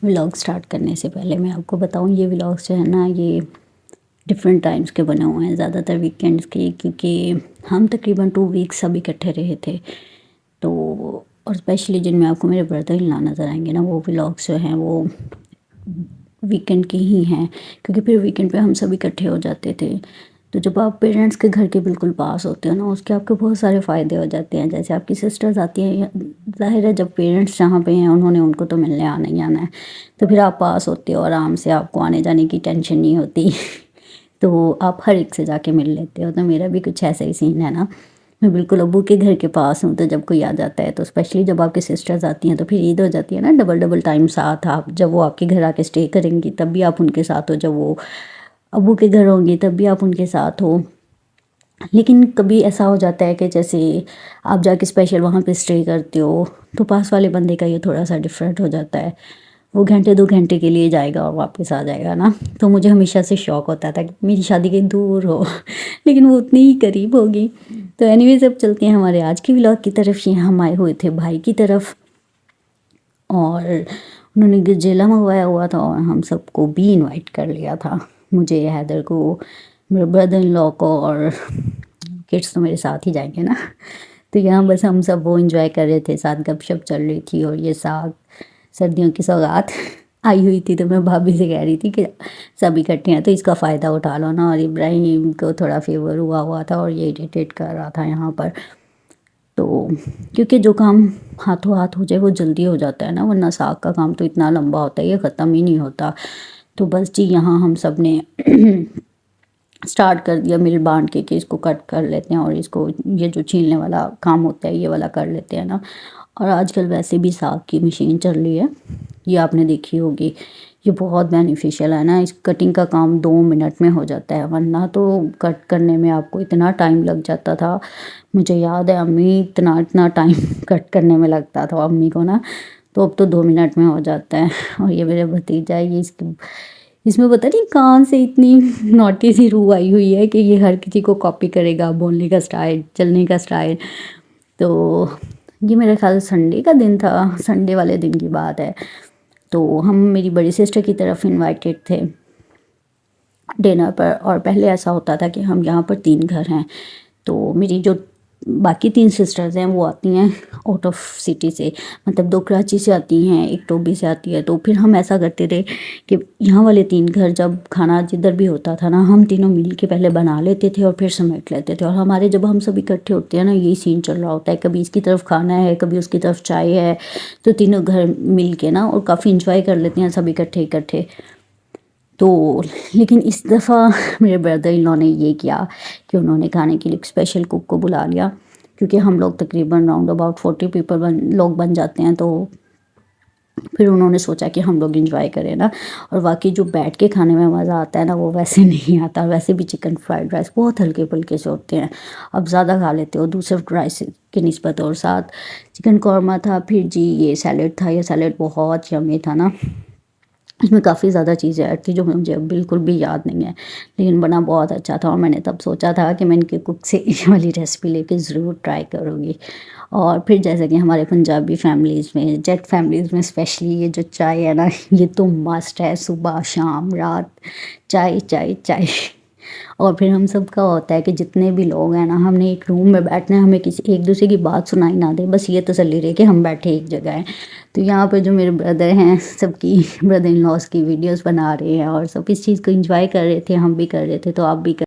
Vlog start کرنے سے پہلے میں آپ کو بتاؤں، یہ ولاگس جو ہے نا یہ ڈفرینٹ ٹائمز کے بنے ہوئے ہیں، زیادہ تر ویکینڈس کے، کیونکہ ہم تقریباً 2 ویکس سب اکٹھے رہے تھے تو، اور اسپیشلی جن میں آپ کو میرے بردر ان لا نظر آئیں گے نا، وہ ولاگس جو ہیں وہ ویکینڈ کے ہی ہیں، کیونکہ پھر ویکینڈ پہ ہم سب اکٹھے ہو جاتے تھے۔ تو جب آپ پیرنٹس کے گھر کے بالکل پاس ہوتے ہو نا، اس کے آپ کو بہت سارے فائدے ہو جاتے ہیں، جیسے آپ کی سسٹرز آتی ہیں، ظاہر ہے جب پیرنٹس جہاں پہ ہیں ان کو تو ملنے آنا ہی آنا ہے، تو پھر آپ پاس ہوتے ہو آرام سے، آپ کو آنے جانے کی ٹینشن نہیں ہوتی تو آپ ہر ایک سے جا کے مل لیتے ہو۔ تو میرا بھی کچھ ایسا ہی سین ہے نا، میں بالکل ابو کے گھر کے پاس ہوں، تو جب کوئی آ جاتا ہے تو اسپیشلی جب آپ کی سسٹرز آتی ہیں تو پھر عید ہو جاتی ہے نا، ڈبل ٹائم ساتھ، آپ جب وہ آپ کے گھر آ کے اسٹے کریں گی تب بھی آپ ان کے ساتھ ہو، جب وہ ابو کے گھر ہوں گی تب بھی آپ ان کے ساتھ ہو۔ لیکن کبھی ایسا ہو جاتا ہے کہ جیسے آپ جا کے اسپیشل وہاں پہ اسٹے کرتے ہو تو پاس والے بندے کا یہ تھوڑا سا ڈفرینٹ ہو جاتا ہے، وہ گھنٹے 2 گھنٹے کے لیے جائے گا اور واپس آ جائے گا نا۔ تو مجھے ہمیشہ سے شوق ہوتا تھا کہ میری شادی کہیں دور ہو لیکن وہ اتنی ہی قریب ہوگی۔ تو اینیویز اب چلتے ہیں ہمارے آج کی ولاگ کی طرف۔ یہ ہم آئے ہوئے تھے بھائی کی طرف، اور انہوں نے گجیلا منگوایا ہوا تھا اور ہم سب کو بھی انوائٹ کر لیا تھا، مجھے، حیدر کو، میرے بردر ان لا کو، اور کڈس تو میرے ساتھ ہی جائیں گے نا۔ تو یہاں بس ہم سب وہ انجوائے کر رہے تھے، ساتھ گپ شپ چل رہی تھی، اور یہ ساگ سردیوں کی سوغات آئی ہوئی تھی، تو میں بھابھی سے کہہ رہی تھی کہ سب اکٹھے ہیں تو اس کا فائدہ اٹھا لو نا، اور ابراہیم کو تھوڑا فیور ہوا تھا اور یہ اریٹیٹ کر رہا تھا یہاں پر، تو کیونکہ جو کام ہاتھوں ہاتھ ہو جائے وہ جلدی ہو جاتا ہے نا، ورنہ ساگ کا کام تو اتنا لمبا ہوتا ہے، یہ ختم ہی نہیں ہوتا۔ تو بس جی یہاں ہم سب نے سٹارٹ کر دیا مل بانٹ کے کہ اس کو کٹ کر لیتے ہیں، اور اس کو یہ جو چھیلنے والا کام ہوتا ہے یہ والا کر لیتے ہیں نا۔ اور آج کل ویسے بھی ساگ کی مشین چل رہی ہے، یہ آپ نے دیکھی ہوگی، یہ بہت بینیفیشل ہے نا، اس کٹنگ کا کام 2 منٹ میں ہو جاتا ہے، ورنہ تو کٹ کرنے میں آپ کو اتنا ٹائم لگ جاتا تھا۔ مجھے یاد ہے امی اتنا ٹائم کٹ کرنے میں لگتا تھا امی کو نا، تو اب تو 2 منٹ میں ہو جاتا ہے۔ اور یہ میرے بھتیجا ہے، یہ اس میں پتہ نہیں کہاں سے اتنی نوٹی سی روح آئی ہوئی ہے کہ یہ ہر کسی کو کاپی کرے گا، بولنے کا سٹائل، چلنے کا سٹائل۔ تو یہ میرے خیال سنڈے کا دن تھا، سنڈے والے دن کی بات ہے، تو ہم میری بڑی سسٹر کی طرف انوائٹیڈ تھے ڈنر پر، اور پہلے ایسا ہوتا تھا کہ ہم یہاں پر 3 گھر ہیں، تو میری جو باقی 3 سسٹرز ہیں وہ آتی ہیں آؤٹ آف سٹی سے، مطلب 2 کراچی سے آتی ہیں، ایک ٹوبی سے آتی ہے، تو پھر ہم ایسا کرتے تھے کہ یہاں والے 3 گھر جب کھانا جدھر بھی ہوتا تھا نا، ہم تینوں مل کے پہلے بنا لیتے تھے اور پھر سمیٹ لیتے تھے، اور ہمارے جب ہم سب اکٹھے ہوتے ہیں نا یہی سین چل رہا ہوتا ہے، کبھی اس کی طرف کھانا ہے، کبھی اس کی طرف چائے ہے، تو تینوں گھر مل کے نا، اور کافی انجوائے کر لیتے ہیں سب اکٹھے۔ تو لیکن اس دفعہ میرے بردر ان لا نے یہ کیا کہ انہوں نے کھانے کے لیے ایک اسپیشل کوک کو بلا لیا، کیونکہ ہم لوگ تقریباً راؤنڈ اباؤٹ 40 پیپل لوگ بن جاتے ہیں، تو پھر انہوں نے سوچا کہ ہم لوگ انجوائے کریں نا۔ اور واقعی جو بیٹھ کے کھانے میں مزہ آتا ہے نا وہ ویسے نہیں آتا، ویسے بھی چکن فرائیڈ رائس بہت ہلکے پھلکے سے ہوتے ہیں، اب زیادہ کھا لیتے ہو دوسرے رائس کی نسبت، اور ساتھ چکن قورمہ تھا، پھر جی یہ سیلڈ تھا، یہ سیلڈ بہت یمی تھا نا، اس میں کافی زیادہ چیزیں ایڈ تھی جو مجھے بالکل بھی یاد نہیں ہے، لیکن بنا بہت اچھا تھا، اور میں نے تب سوچا تھا کہ میں ان کے کک سے یہ والی ریسپی لے کے ضرور ٹرائی کروں گی۔ اور پھر جیسا کہ ہمارے پنجابی فیملیز میں، جٹ فیملیز میں اسپیشلی یہ جو چائے ہے نا یہ تو مسٹ ہے، صبح شام رات چائے چائے چائے۔ اور پھر ہم سب کا ہوتا ہے کہ جتنے بھی لوگ ہیں نا، ہم نے ایک روم میں بیٹھنا ہے، ہمیں کسی ایک دوسرے کی بات سنائی نہ دے، بس یہ تسلی رہے کہ ہم بیٹھے ایک جگہ ہیں۔ تو یہاں پہ جو میرے بردر ہیں سب کی بردر ان لاز کی ویڈیوز بنا رہے ہیں، اور سب اس چیز کو انجوائے کر رہے تھے، ہم بھی کر رہے تھے، تو آپ بھی